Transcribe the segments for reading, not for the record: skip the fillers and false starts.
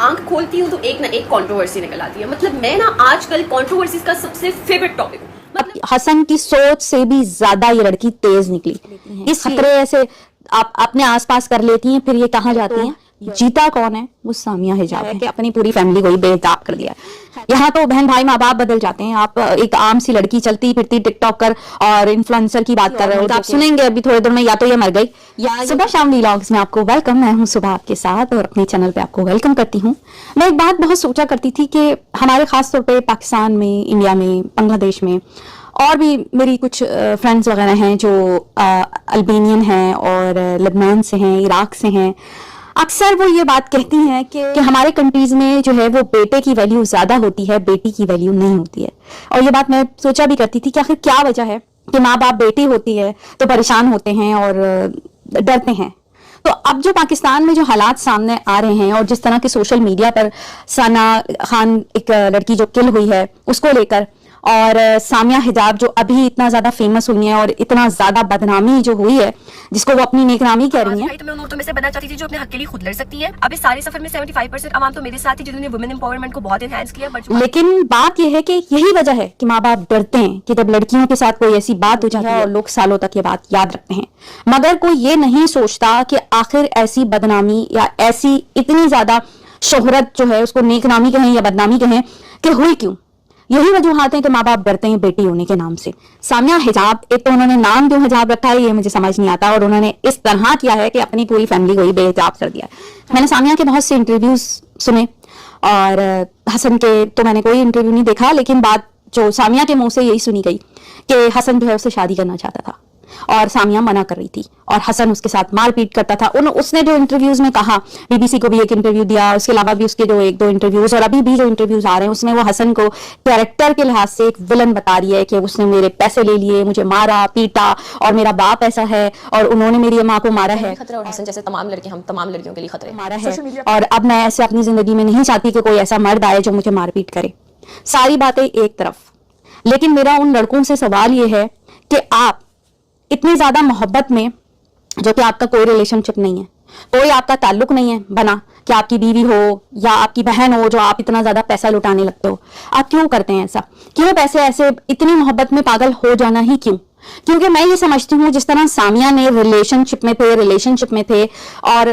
آنکھ کھولتی ہوں تو ایک نہ ایک کنٹروورسی نکل آتی ہے. مطلب میں نا آج کل کنٹروورسیز کا سب سے فیوریٹ ٹاپک ہوں. حسن کی سوچ سے بھی زیادہ یہ لڑکی تیز نکلی. اس خطرے ایسے آپ اپنے آس پاس کر لیتی ہیں, پھر یہ کہاں جاتی ہیں جیتا کون ہے؟ وہ سامیہ حجاب ہے کہ اپنی پوری فیملی کو ہی بے حجاب کر دیا. یہاں تو بہن بھائی ماں باپ بدل جاتے ہیں. آپ ایک عام سی لڑکی چلتی پھرتی ٹک ٹاکر اور انفلوئنسر کی بات کر رہے ہو تو آپ سنیں گے ابھی تھوڑے دیر میں یا تو یہ مر گئی یا صبح شام ولاگز میں آپ کو ویلکم. میں ہوں صبح آپ کے ساتھ اور اپنے چینل پہ آپ کو ویلکم کرتی ہوں. میں ایک بات بہت سوچا کرتی تھی کہ ہمارے خاص طور پہ پاکستان میں, انڈیا میں, بنگلہ دیش میں اور بھی میری کچھ فرینڈز وغیرہ ہیں جو البینین ہیں اور لبنان سے ہیں, عراق سے ہیں. اکثر وہ یہ بات کہتی ہیں کہ ہمارے کنٹریز میں جو ہے وہ بیٹے کی ویلیو زیادہ ہوتی ہے, بیٹی کی ویلیو نہیں ہوتی ہے. اور یہ بات میں سوچا بھی کرتی تھی کہ آخر کیا وجہ ہے کہ ماں باپ بیٹی ہوتی ہے تو پریشان ہوتے ہیں اور ڈرتے ہیں. تو اب جو پاکستان میں جو حالات سامنے آ رہے ہیں اور جس طرح کے سوشل میڈیا پر ثنا خان ایک لڑکی جو کل ہوئی ہے اس کو لے کر, اور سامیہ حجاب جو ابھی اتنا زیادہ فیمس ہوئی ہیں اور اتنا زیادہ بدنامی جو ہوئی ہے جس کو وہ اپنی نیک نامی کہہ رہی ہیں. تو میں ان عورتوں میں سے بننا چاہتی تھی جو اپنے حق کے لیے خود لڑ سکتی ہیں. اب اس سارے سفر میں 75% عوام تو میرے ساتھ ہی جنہوں نے ویمن امپاورمنٹ کو بہت انہینس کیا. لیکن بات یہ ہے کہ یہی وجہ ہے کہ ماں باپ ڈرتے ہیں کہ جب لڑکیوں کے ساتھ کوئی ایسی بات ہو جاتی ہے اور لوگ سالوں تک یہ بات یاد رکھتے ہیں, مگر کوئی یہ نہیں سوچتا کہ آخر ایسی بدنامی یا ایسی اتنی زیادہ شہرت جو ہے اس کو نیک نامی کہیں یا بدنامی کہیں کہ ہوئی کیوں. یہی وجوہات ہیں کہ ماں باپ ڈرتے ہیں بیٹی ہونے کے نام سے. سامیہ حجاب, ایک تو انہوں نے نام کیوں حجاب رکھا ہے یہ مجھے سمجھ نہیں آتا, اور انہوں نے اس طرح کیا ہے کہ اپنی پوری فیملی کو ہی بے حجاب کر دیا. میں نے سامیہ کے بہت سے انٹرویوز سنے اور حسن کے تو میں نے کوئی انٹرویو نہیں دیکھا, لیکن بات جو سامیہ کے منہ سے یہی سنی گئی کہ حسن جو ہے اسے شادی کرنا چاہتا تھا اور سامیہ منع کر رہی تھی اور حسن اس کے ساتھ مار پیٹ کرتا تھا. اس نے جو انٹرویوز میں کہا, بی بی سی کو بھی ایک انٹرویو دیا, اس کے علاوہ بھی اس کے جو ایک دو انٹرویوز اور ابھی بھی جو انٹرویوز آ رہے ہیں اس میں وہ حسن کو کیریکٹر کے لحاظ سے ایک ولن بتا رہی ہے کہ اس نے میرے پیسے لے لیے, مجھے مارا پیٹا اور میرا باپ ایسا ہے اور انہوں نے میری ماں کو مارا ہے. اور حسن جیسے تمام لڑکے, ہم تمام لڑکیوں کے لیے خطرے مارا ہے اور اب میں ایسے اپنی زندگی میں نہیں چاہتی کہ کوئی ایسا مرد آئے جو مجھے مار پیٹ کرے. ساری باتیں ایک طرف, لیکن میرا ان لڑکوں سے سوال یہ ہے کہ آپ اتنی زیادہ محبت میں, جو کہ آپ کا کوئی ریلیشن شپ نہیں ہے, کوئی آپ کا تعلق نہیں ہے بنا کہ آپ کی بیوی ہو یا آپ کی بہن ہو جو آپ اتنا زیادہ پیسہ لٹانے لگتے ہو, آپ کیوں کرتے ہیں ایسا؟ کیوں پیسے ایسے اتنی محبت میں پاگل ہو جانا ہی کیوں؟ کیونکہ میں یہ سمجھتی ہوں جس طرح سامیہ نے ریلیشن شپ میں تھے اور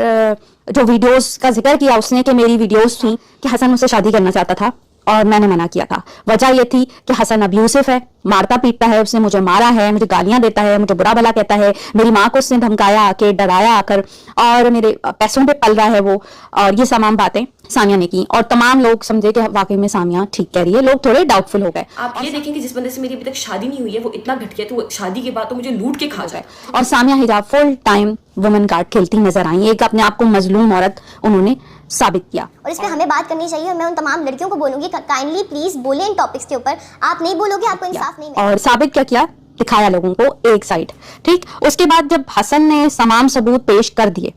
جو ویڈیوز کا ذکر کیا اس نے کہ میری ویڈیوز تھیں کہ حسن مجھ سے شادی کرنا چاہتا تھا اور میں نے منع کیا تھا. وجہ یہ تھی کہ حسن ابیوسف ہے, مارتا پیٹتا ہے, اس نے مجھے مارا ہے, مجھے گالیاں دیتا ہے, مجھے برا بھلا کہتا ہے, میری ماں کو اس نے دھمکایا آ کے, ڈرایا آ کر, اور میرے پیسوں پہ پل رہا ہے وہ. اور یہ تمام باتیں سامیہ نے کی اور تمام لوگ سمجھے کہ واقعی میں سامیہ ٹھیک کہہ رہی ہے. لوگ تھوڑے ڈاؤٹ فل ہو گئے. آپ یہ دیکھیں کہ جس بندے سے میری ابھی تک شادی نہیں ہوئی ہے وہ اتنا گھٹ گیا تو وہ شادی کے بعد تو مجھے لوٹ کے کھا جائے. اور سامیہ حجاب فل ٹائم وومن کارڈ کھیلتی نظر آئی, ایک اپنے آپ کو مظلوم عورت انہوں نے ثابت کیا. اور اس پہ ہمیں بات کرنی چاہیے اور میں ان تمام لڑکیوں کو بولوں گی کائنڈلی پلیز بولیں ان ٹاپکس کے اوپر. آپ نہیں بولو گے آپ کو انصاف نہیں ملے. اور ثابت کیا دکھایا لوگوں کو ایک سائڈ, ٹھیک. اس کے بعد جب حسن نے تمام ثبوت پیش کر دیے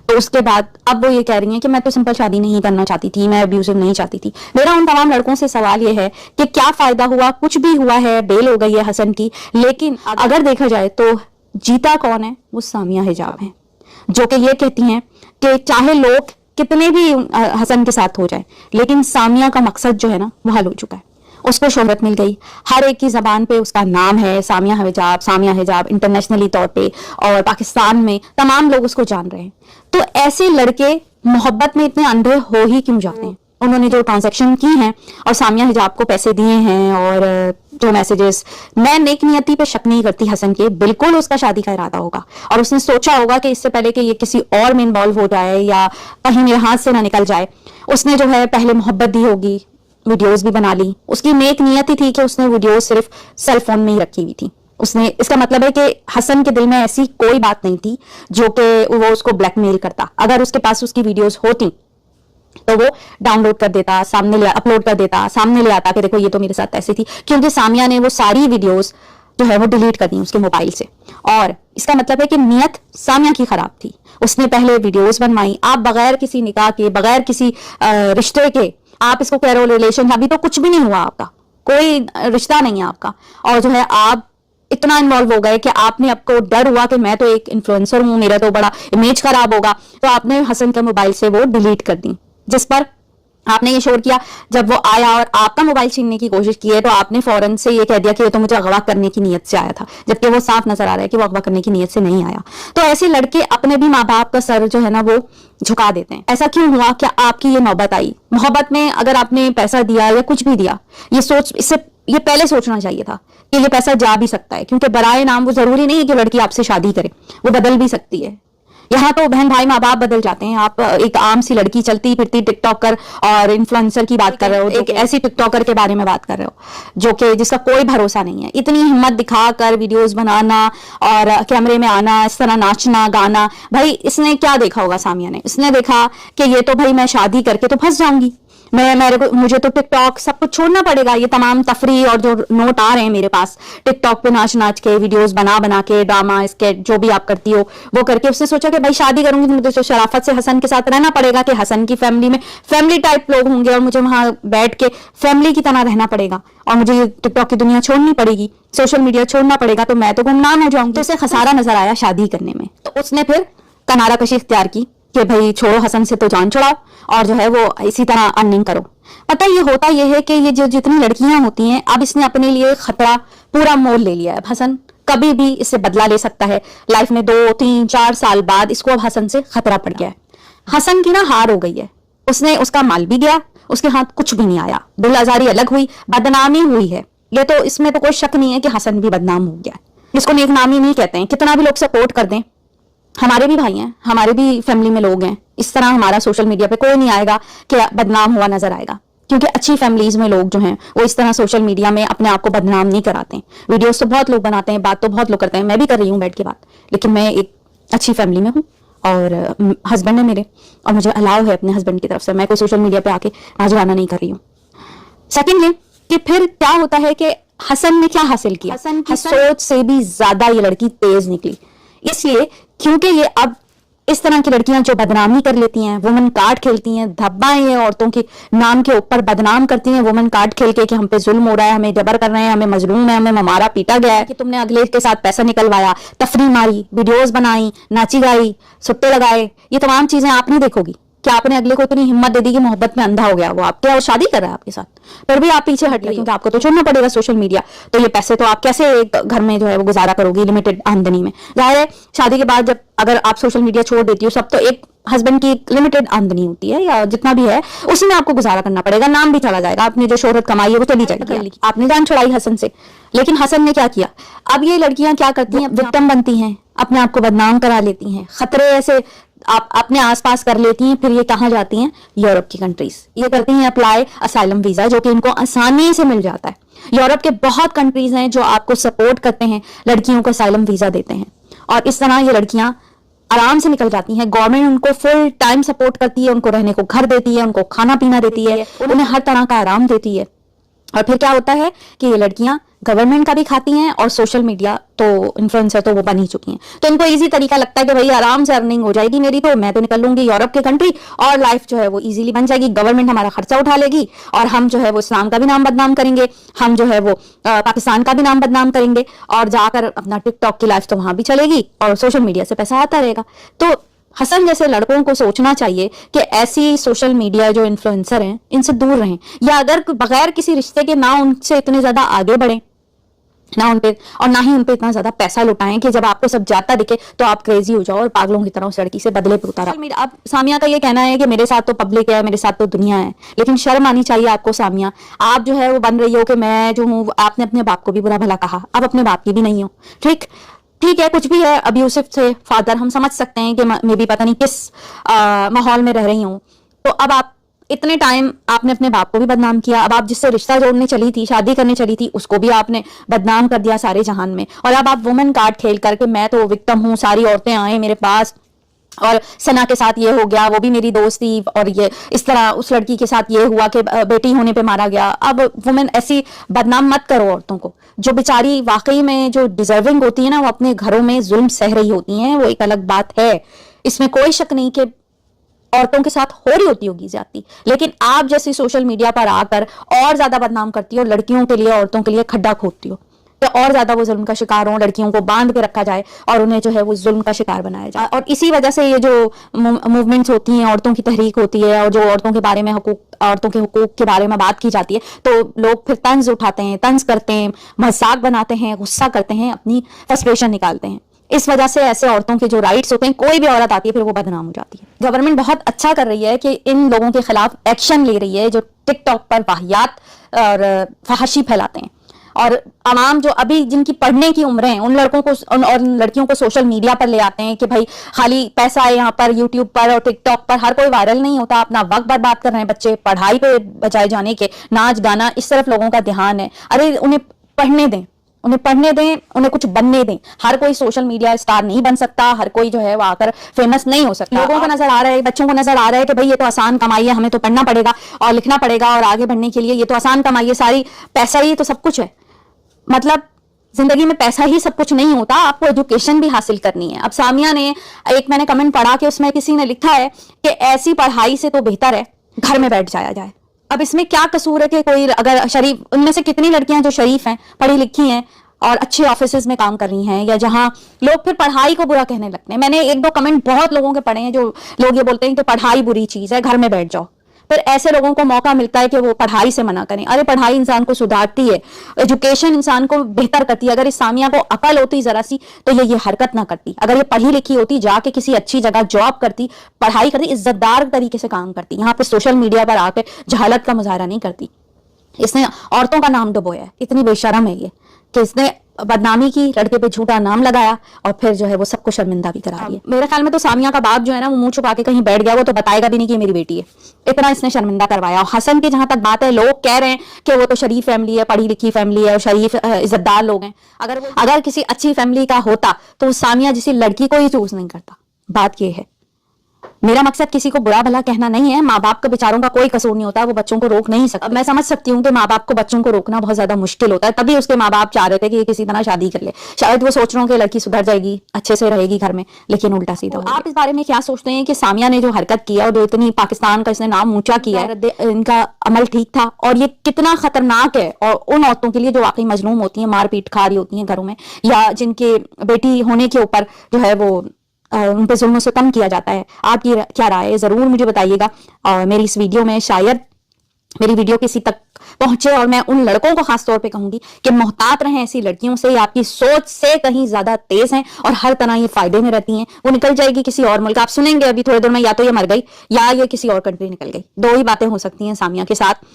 تو اس کے بعد اب وہ یہ کہہ رہی ہیں کہ میں تو سمپل شادی نہیں کرنا چاہتی تھی, میں ابیوزو نہیں چاہتی تھی. میرا ان تمام لڑکوں سے سوال یہ ہے کہ کیا فائدہ ہوا؟ کچھ بھی ہوا ہے, بیل ہو گئی ہے حسن کی, لیکن اگر دیکھا جائے تو جیتا کون ہے؟ وہ سامیہ حجاب ہیں جو کہ یہ کہتی ہیں کہ چاہے لوگ کتنے بھی حسن کے ساتھ ہو جائے لیکن سامیہ کا مقصد جو ہے نا وہ حل ہو چکا ہے. اس کو شہرت مل گئی, ہر ایک کی زبان پہ اس کا نام ہے سامیہ حجاب انٹرنیشنلی طور پہ, اور پاکستان میں تمام لوگ اس کو جان رہے ہیں. تو ایسے لڑکے محبت میں اتنے اندھے ہو ہی کیوں جاتے ہیں؟ انہوں نے جو ٹرانزیکشن کی ہیں اور سامیہ حجاب کو پیسے دیے ہیں اور جو میسیجز, میں نیک نیتی پہ شک نہیں کرتی حسن کے, بالکل اس کا شادی کا ارادہ ہوگا اور اس نے سوچا ہوگا کہ اس سے پہلے کہ یہ کسی اور میں انوالو ہو جائے یا کہیں میرے ہاتھ سے نہ نکل جائے, اس نے جو ہے پہلے محبت دی ہوگی, ویڈیوز بھی بنا لی. اس کی نیک نیت ہی تھی کہ اس نے ویڈیوز صرف سیل فون میں ہی رکھی ہوئی تھی. اس کا مطلب ہے کہ حسن کے دل میں ایسی کوئی بات نہیں تھی جو کہ وہ اس کو بلیک میل کرتا. اگر اس کے پاس اس کی ویڈیوز ہوتی تو وہ ڈاؤن لوڈ کر دیتا, اپلوڈ کر دیتا, سامنے لے آتا کہ دیکھو یہ تو میرے ساتھ ایسے تھی. کیونکہ سامیہ نے وہ ساری ویڈیوز جو ہے وہ ڈیلیٹ کر دی اس کے موبائل سے, اور اس کا مطلب ہے کہ نیت سامیہ کی خراب تھی. اس نے پہلے ویڈیوز بنوائی, آپ بغیر کسی نکاح کے, بغیر کسی رشتے کے, آپ اس کو کہہ رہے ہو ریلیشن, ابھی تو کچھ بھی نہیں ہوا, آپ کا کوئی رشتہ نہیں ہے آپ کا, اور جو ہے آپ اتنا انوالو ہو گئے کہ آپ نے آپ کو ڈر ہوا کہ میں تو ایک انفلوئنسر ہوں, میرا تو بڑا امیج خراب ہوگا, تو آپ نے حسن کے موبائل سے وہ ڈیلیٹ کر دی, جس پر آپ نے یہ شور کیا, جب وہ آیا اور آپ کا موبائل چھیننے کی کوشش کی ہے تو آپ نے فوراً سے یہ کہہ دیا کہ یہ تو مجھے اغوا کرنے کی نیت سے آیا تھا, جبکہ وہ صاف نظر آ رہا ہے کہ وہ اغوا کرنے کی نیت سے نہیں آیا. تو ایسے لڑکے اپنے بھی ماں باپ کا سر جو ہے نا وہ جھکا دیتے ہیں. ایسا کیوں ہوا کہ آپ کی یہ نوبت آئی؟ محبت میں اگر آپ نے پیسہ دیا یا کچھ بھی دیا, یہ پہلے سوچنا چاہیے تھا کہ یہ پیسہ جا بھی سکتا ہے, کیونکہ برائے نام وہ ضروری نہیں ہے کہ لڑکی آپ سے شادی کرے, وہ بدل بھی سکتی ہے. یہاں تو بہن بھائی ماں باپ بدل جاتے ہیں. آپ ایک عام سی لڑکی چلتی پھرتی ٹک ٹاکر اور انفلوئنسر کی بات کر رہے ہو, ایک ایسی ٹک ٹاکر کے بارے میں بات کر رہے ہو جو کہ جس کا کوئی بھروسہ نہیں ہے. اتنی ہمت دکھا کر ویڈیوز بنانا اور کیمرے میں آنا, اس طرح ناچنا گانا, بھائی اس نے کیا دیکھا ہوگا سامیہ نے؟ اس نے دیکھا کہ یہ تو بھائی میں شادی کر کے تو پھنس جاؤں گی, مجھے تو ٹک ٹاک سب کچھ چھوڑنا پڑے گا. یہ تمام تفریح اور جو نوٹ آ رہے ہیں میرے پاس ٹک ٹاک پہ ناچ ناچ کے, ویڈیوز بنا کے, ڈرامہ اسکیٹ جو بھی آپ کرتی ہو وہ کر کے, اس نے سوچا کہ بھائی شادی کروں گی تو مجھے تو شرافت سے حسن کے ساتھ رہنا پڑے گا, کہ حسن کی فیملی میں فیملی ٹائپ لوگ ہوں گے اور مجھے وہاں بیٹھ کے فیملی کی طرح رہنا پڑے گا, اور مجھے یہ ٹک ٹاک کی دنیا چھوڑنی پڑے گی, سوشل میڈیا چھوڑنا پڑے گا, تو میں تو گمنام ہو جاؤں گی. تو اسے خسارہ نظر آیا شادی کرنے میں, تو اس نے پھر کنارہ کشی اختیار کی کہ بھائی چھوڑو حسن سے تو جان چھڑاؤ اور جو ہے وہ اسی طرح ارننگ کرو. پتہ یہ ہوتا یہ ہے کہ یہ جو جتنی لڑکیاں ہوتی ہیں, اب اس نے اپنے لیے خطرہ پورا مول لے لیا ہے. حسن کبھی بھی اس سے بدلہ لے سکتا ہے. لائف میں 2 3 4 سال بعد اس کو اب حسن سے خطرہ پڑ گیا ہے. حسن کی نا ہار ہو گئی ہے, اس کا مال بھی گیا, اس کے ہاتھ کچھ بھی نہیں آیا, دل آزاری الگ ہوئی, بدنامی ہوئی ہے. یہ تو اس میں تو کوئی شک نہیں ہے کہ حسن بھی بدنام ہو گیا. اس کو نیک نامی نہیں کہتے ہیں. کتنا بھی لوگ سپورٹ کر دیں, ہمارے بھی بھائی ہیں, ہمارے بھی فیملی میں لوگ ہیں, اس طرح ہمارا سوشل میڈیا پہ کوئی نہیں آئے گا کہ بدنام ہوا نظر آئے گا, کیونکہ اچھی فیملیز میں لوگ جو ہیں وہ اس طرح سوشل میڈیا میں اپنے آپ کو بدنام نہیں کراتے ہیں. ویڈیوز تو بہت لوگ بناتے ہیں, بات تو بہت لوگ کرتے ہیں, میں بھی کر رہی ہوں بیٹھ کے بات, لیکن میں ایک اچھی فیملی میں ہوں اور ہسبینڈ ہے میرے, اور مجھے الاؤ ہے اپنے ہسبینڈ کی طرف سے, میں کوئی سوشل میڈیا پہ آ کے ناجوانہ نہیں کر رہی ہوں. سیکنڈ یہ کہ پھر کیا ہوتا ہے کہ حسن نے کیا حاصل کیا, حسن کی سوچ سے بھی زیادہ یہ لڑکی تیز نکلی, اس لیے کیونکہ یہ اب اس طرح کی لڑکیاں جو بدنامی کر لیتی ہیں, وومن کارڈ کھیلتی ہیں, دھبائیں ہیں عورتوں کے نام کے اوپر بدنام کرتی ہیں وومن کارڈ کھیل کے کہ ہم پہ ظلم ہو رہا ہے, ہمیں جبر کر رہے ہیں, ہمیں مظلوم ہے, ہمیں مارا پیٹا گیا ہے, کہ تم نے اگلے کے ساتھ پیسہ نکلوایا, تفریح ماری, ویڈیوز بنائی, ناچی گائی, سٹے لگائے, یہ تمام چیزیں آپ نہیں دیکھو گی. کہ آپ نے اگلے کو اتنی ہمت دے دی کہ محبت میں اندھا ہو گیا, وہ آپ کے اور شادی کر رہا ہے آپ کے ساتھ, پھر بھی آپ پیچھے ہٹ رہے کیونکہ آپ کو تو چھوڑنا پڑے گا سوشل میڈیا. تو یہ پیسے تو آپ کیسے ایک گھر میں جو ہے وہ گزارا کرو گی لمیٹڈ آمدنی میں؟ ظاہر ہے شادی کے بعد جب اگر آپ سوشل میڈیا چھوڑ دیتی ہو سب, تو ایک ہسبینڈ کی ایک لمیٹڈ آمدنی ہوتی ہے یا جتنا بھی ہے اسی میں آپ کو گزارا کرنا پڑے گا, نام بھی چلا جائے گا, آپ نے جو شہرت کمائی ہے وہ چلی جائے گی. آپ نے جان چھڑائی حسن سے, لیکن حسن نے کیا کیا؟ اب یہ لڑکیاں کیا کرتی ہیں, وکٹم بنتی ہیں, اپنے آپ کو بدنام کرا لیتی ہیں, خطرے ایسے آپ اپنے آس پاس کر لیتی ہیں, پھر یہ کہاں جاتی ہیں؟ یورپ کی کنٹریز. یہ کرتی ہیں اپلائی اسائلم ویزا, جو کہ ان کو آسانی سے مل جاتا ہے. یورپ کے بہت کنٹریز ہیں جو آپ کو سپورٹ کرتے ہیں, لڑکیوں کو اسائلم ویزا دیتے ہیں, اور اس طرح یہ لڑکیاں آرام سے نکل جاتی ہیں. گورنمنٹ ان کو فل ٹائم سپورٹ کرتی ہے, ان کو رہنے کو گھر دیتی ہے, ان کو کھانا پینا دیتی ہے, انہیں ہر طرح کا آرام دیتی ہے. اور پھر کیا ہوتا ہے کہ یہ لڑکیاں گورنمنٹ کا بھی کھاتی ہیں اور سوشل میڈیا تو انفلوئنسر تو وہ بن ہی چکی ہیں, تو ان کو ایزی طریقہ لگتا ہے کہ بھائی آرام سے ارننگ ہو جائے گی میری, تو میں تو نکل لوں گی یورپ کے کنٹری اور لائف جو ہے وہ ایزیلی بن جائے گی, گورنمنٹ ہمارا خرچہ اٹھا لے گی اور ہم جو ہے وہ اسلام کا بھی نام بدنام کریں گے, ہم جو ہے وہ پاکستان کا بھی نام بدنام کریں گے, اور جا کر اپنا ٹک ٹاک کی لائف تو وہاں بھی چلے گی اور سوشل میڈیا سے پیسہ آتا رہے گا. تو حسن جیسے لڑکوں کو سوچنا چاہیے کہ ایسی سوشل میڈیا جو انفلوئنسر ہیں ان سے دور رہیں, یا اگر بغیر کسی رشتے کے نہ ان سے اتنے زیادہ آگے بڑھیں, نہ ان پہ اور نہ ہی ان پہ اتنا زیادہ پیسہ لٹائیں کہ جب آپ کو سب جاتا دکھے تو آپ کریزی ہو جاؤ اور پاگلوں کی طرح اس لڑکی سے بدلے پہ اتارا. اب سامیہ کا یہ کہنا ہے کہ میرے ساتھ تو پبلک ہے, میرے ساتھ تو دنیا ہے, لیکن شرم آنی چاہیے آپ کو سامیہ. آپ جو ہے وہ بن رہی ہو کہ میں جو ہوں, آپ نے اپنے باپ کو بھی برا بھلا کہا, اب اپنے باپ کی بھی نہیں ہو. ٹھیک ہے, کچھ بھی ہے, ابیوسف تھے فادر, ہم سمجھ سکتے ہیں کہ میں بھی پتہ نہیں کس ماحول میں رہ رہی ہوں. تو اب آپ اتنے ٹائم آپ نے اپنے باپ کو بھی بدنام کیا, اب آپ جس سے رشتہ جوڑنے چلی تھی, شادی کرنے چلی تھی, اس کو بھی آپ نے بدنام کر دیا سارے جہان میں, اور اب آپ وومن کارڈ کھیل کر کے میں تو وکٹم ہوں, ساری عورتیں آئیں میرے پاس, اور سنا کے ساتھ یہ ہو گیا, وہ بھی میری دوست تھی, اور یہ اس طرح اس لڑکی کے ساتھ یہ ہوا کہ بیٹی ہونے پہ مارا گیا. اب وومن ایسی بدنام مت کرو عورتوں کو, جو بیچاری واقعی میں جو ڈیزرونگ ہوتی ہے نا, وہ اپنے گھروں میں ظلم سہ رہی ہوتی ہیں, وہ ایک الگ بات ہے, اس میں کوئی شک نہیں کہ عورتوں کے ساتھ ہو رہی ہوتی ہوگی زیادتی, لیکن آپ جیسے سوشل میڈیا پر آ کر اور زیادہ بدنام کرتی ہو, لڑکیوں کے لیے, عورتوں کے لیے کھڈا کھودتی ہو. کہ اور زیادہ وہ ظلم کا شکار ہوں, لڑکیوں کو باندھ کے رکھا جائے اور انہیں جو ہے وہ ظلم کا شکار بنایا جائے. اور اسی وجہ سے یہ جو موومنٹس ہوتی ہیں, عورتوں کی تحریک ہوتی ہے, اور جو عورتوں کے بارے میں عورتوں کے حقوق کے بارے میں بات کی جاتی ہے, تو لوگ پھر طنز اٹھاتے ہیں, طنز کرتے ہیں, مذاق بناتے ہیں, غصہ کرتے ہیں, اپنی فرسٹریشن نکالتے ہیں. اس وجہ سے ایسے عورتوں کے جو رائٹس ہوتے ہیں, کوئی بھی عورت آتی ہے پھر وہ بدنام ہو جاتی ہے. گورنمنٹ بہت اچھا کر رہی ہے کہ ان لوگوں کے خلاف ایکشن لے رہی ہے جو ٹک ٹاک پر واہیات اور فحاشی پھیلاتے ہیں. اور عوام جو ابھی جن کی پڑھنے کی عمریں ہیں, ان لڑکوں کو اور لڑکیوں کو سوشل میڈیا پر لے آتے ہیں کہ بھائی خالی پیسہ ہے یہاں پر, یوٹیوب پر اور ٹک ٹاک پر ہر کوئی وائرل نہیں ہوتا. اپنا وقت برباد کر رہے ہیں بچے پڑھائی پہ بجائے جانے کے, ناچ گانا اس طرف لوگوں کا دھیان ہے. ارے انہیں پڑھنے دیں, انہیں کچھ بننے دیں. ہر کوئی سوشل میڈیا اسٹار نہیں بن سکتا, ہر کوئی جو ہے وہ آ کر فیمس نہیں ہو سکتا. لوگوں کو نظر آ رہا ہے, بچوں کو نظر آ رہا ہے کہ بھائی یہ تو آسان کمائی ہے, ہمیں تو پڑھنا پڑے گا اور لکھنا پڑے گا اور آگے بڑھنے کے لیے یہ تو آسان کمائی ہے, ساری پیسہ ہی تو سب کچھ ہے. مطلب زندگی میں پیسہ ہی سب کچھ نہیں ہوتا, آپ کو ایجوکیشن بھی حاصل کرنی ہے. اب سامیہ نے ایک, میں نے کمنٹ پڑھا کہ اس میں کسی نے لکھا ہے کہ ایسی پڑھائی سے تو بہتر ہے گھر میں بیٹھ جایا جائے. اب اس میں کیا قصور ہے کہ کوئی اگر شریف, ان میں سے کتنی لڑکیاں جو شریف ہیں, پڑھی لکھی ہیں اور اچھے آفیسز میں کام کر رہی ہیں, یا جہاں لوگ پھر پڑھائی کو برا کہنے لگتے ہیں. میں نے ایک دو کمنٹ بہت لوگوں کے پڑھے ہیں جو لوگ یہ بولتے ہیں کہ پڑھائی بری چیز ہے, گھر میں بیٹھ جاؤ. پھر ایسے لوگوں کو موقع ملتا ہے کہ وہ پڑھائی سے منع کریں. ارے پڑھائی انسان کو سدھارتی ہے, ایجوکیشن انسان کو بہتر کرتی ہے. اگر اس سامیہ کو عقل ہوتی ذرا سی تو یہ حرکت نہ کرتی. اگر یہ پڑھی لکھی ہوتی, جا کے کسی اچھی جگہ جاب کرتی, پڑھائی کرتی, عزت دار طریقے سے کام کرتی. یہاں پہ سوشل میڈیا پر آ کے جہالت کا مظاہرہ نہیں کرتی. اس نے عورتوں کا نام ڈبویا ہے. اتنی بے شرم ہے یہ کہ اس نے بدنامی کی, لڑکے پہ جھوٹا نام لگایا اور پھر جو ہے وہ سب کو شرمندہ بھی کرا دیا. میرے خیال میں تو سامیہ کا باپ جو ہے نا, وہ منہ چھپا کے کہیں بیٹھ گیا, وہ تو بتائے گا بھی نہیں کہ میری بیٹی ہے. اتنا اس نے شرمندہ کروایا. اور حسن کی جہاں تک بات ہے, لوگ کہہ رہے ہیں کہ وہ تو شریف فیملی ہے, پڑھی لکھی فیملی ہے اور شریف عزت دار لوگ ہیں. اگر کسی اچھی فیملی کا ہوتا تو سامیہ جیسی لڑکی کو ہی چوز نہیں کرتا. بات یہ ہے, میرا مقصد کسی کو برا بھلا کہنا نہیں ہے. ماں باپ کا بیچاروں کا کوئی قصور نہیں ہوتا, وہ بچوں کو روک نہیں سکتا. میں سمجھ سکتی ہوں کہ ماں باپ کو بچوں کو روکنا بہت زیادہ مشکل ہوتا ہے, تبھی اس کے ماں باپ چاہ رہے تھے کہ یہ کسی طرح شادی کر لے. شاید وہ سوچ رہے ہوں کہ لڑکی سدھر جائے گی, اچھے سے رہے گی گھر میں, لیکن الٹا سیدھا. آپ اس بارے میں کیا سوچتے ہیں کہ سامیہ نے جو حرکت کی ہے اور جو اتنی پاکستان کا اس نے نام اونچا کیا ہے, ان کا عمل ٹھیک تھا؟ اور یہ کتنا خطرناک ہے اور ان عورتوں کے لیے جو واقعی مظلوم ہوتی ہیں, مار پیٹ کھا رہی ہوتی ہیں گھروں میں, یا جن کے بیٹی ہونے کے اوپر جو ہے وہ ان پہ ظلم و ستم کیا جاتا ہے. آپ کی کیا رائے ہے, ضرور مجھے بتائیے گا. اور میری اس ویڈیو میں شاید میری ویڈیو کسی تک پہنچے, اور میں ان لڑکوں کو خاص طور پہ کہوں گی کہ محتاط رہیں ایسی لڑکیوں سے. آپ کی سوچ سے کہیں زیادہ تیز ہیں اور ہر طرح یہ فائدے میں رہتی ہیں. وہ نکل جائے گی کسی اور ملک, آپ سنیں گے ابھی تھوڑے دیر میں, یا تو یہ مر گئی یا یہ کسی اور کنٹری نکل گئی. دو ہی باتیں ہو سکتی ہیں سامیہ کے ساتھ,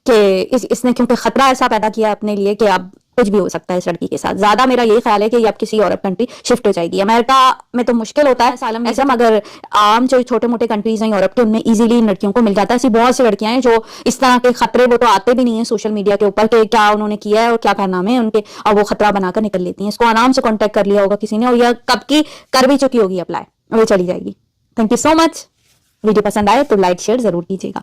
کہ اس نے کیونکہ خطرہ ایسا پیدا کیا اپنے لیے کہ اب کچھ بھی ہو سکتا ہے اس لڑکی کے ساتھ. زیادہ میرا یہی خیال ہے کہ یہ اب کسی عرب کنٹری شفٹ ہو جائے گی. امریکہ میں تو مشکل ہوتا ہے اسائلم ایسا, مگر عام جو چھوٹے موٹے کنٹریز ہیں یورپ کے, ان میں ایزیلی ان لڑکیوں کو مل جاتا ہے. ایسی بہت سی لڑکیاں ہیں جو اس طرح کے خطرے وہ تو آتے بھی نہیں ہیں سوشل میڈیا کے اوپر کہ کیا انہوں نے کیا ہے اور کیا کارنامے ہیں ان کے, اور وہ خطرہ بنا کر نکل لیتی ہیں. اس کو آرام سے کانٹیکٹ کر لیا ہوگا کسی نے, اور یہ کب کی کر بھی چکی ہوگی اپلائی, وہ چلی جائے گی. Thank you so much. Video پسند آئے تو لائک شیئر ضرور کیجیے گا.